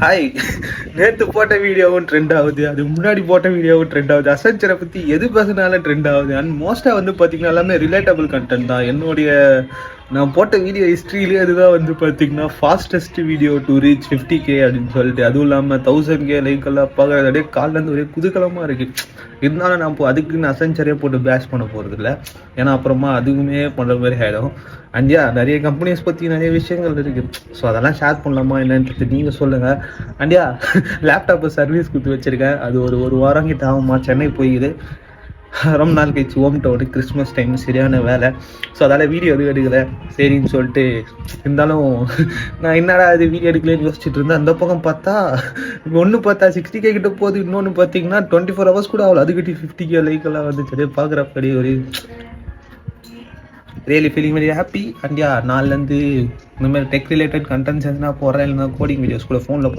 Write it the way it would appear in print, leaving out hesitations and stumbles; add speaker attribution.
Speaker 1: Hi. நேற்று போட்ட வீடியோவும் ட்ரெண்ட் ஆகுது, அதுக்கு முன்னாடி போட்ட வீடியோவும் ட்ரெண்ட் ஆகுது. அசென்ச்சரை பற்றி எது பேசினாலும் ட்ரெண்ட் ஆகுது. அண்ட் மோஸ்ட்டாக வந்து பார்த்தீங்கன்னா எல்லாமே ரிலேட்டபிள் கண்டென்ட் தான். நான் போட்ட வீடியோ ஹிஸ்ட்ரியிலே அதுதான் வந்து பார்த்தீங்கன்னா fastest video to reach 50K அப்படின்னு சொல்லிட்டு, அதுவும் இல்லாமல் 1000K லைக் எல்லாம் பார்க்குறது அப்படியே காலிலேருந்து ஒரே குதூகலமாக இருக்குது. இருந்தாலும் நான் இப்போ அதுக்குன்னு அசென்ச்சரே போட்டு பேஷ் பண்ண போகிறது இல்லை, ஏன்னா அப்புறமா அதுவுமே பண்ணுற மாதிரி ஆகிடும். அண்ட் நிறைய கம்பெனிஸ் பற்றி நிறைய விஷயங்கள் இருக்குது. ஸோ அதெல்லாம் ஷேர் பண்ணலாமா என்னன்றது நீங்கள் சொல்லுங்கள். அண்ட் லேப்டாப்பை சர்வீஸ் கொடுத்து வச்சுருக்கேன். அது ஒரு வாரம் கிட்ட ஆகுமா, சென்னை போயிடுது. ரொம்ப நாள் கழிச்சு ஹோம் டவுனு, கிறிஸ்மஸ் டைம் சரியான வேலை. ஸோ அதால் வீடியோ எதுவும் எடுக்கலை சரின்னு சொல்லிட்டு. இருந்தாலும் நான் என்னடா இது வீடியோ எடுக்கலன்னு யோசிச்சுட்டு இருந்தேன். அந்த பக்கம் பார்த்தா ஒன்று பார்த்தா 60K கிட்ட போகுது, இன்னொன்று பார்த்தீங்கன்னா 24 hours கூட ஆகல, அதுக்கிட்ட 50K லைக் எல்லாம் வந்துச்சு. பார்க்குறப்படி ஒரு really feeling very happy. And நாலுலேருந்து இந்த மாதிரி டெக் ரிலேட்டட் கண்டென்ட்ஸ் எதுனா போடுறேன், இல்லைனா கோடிங் வீடியோஸ் கூட ஃபோனில்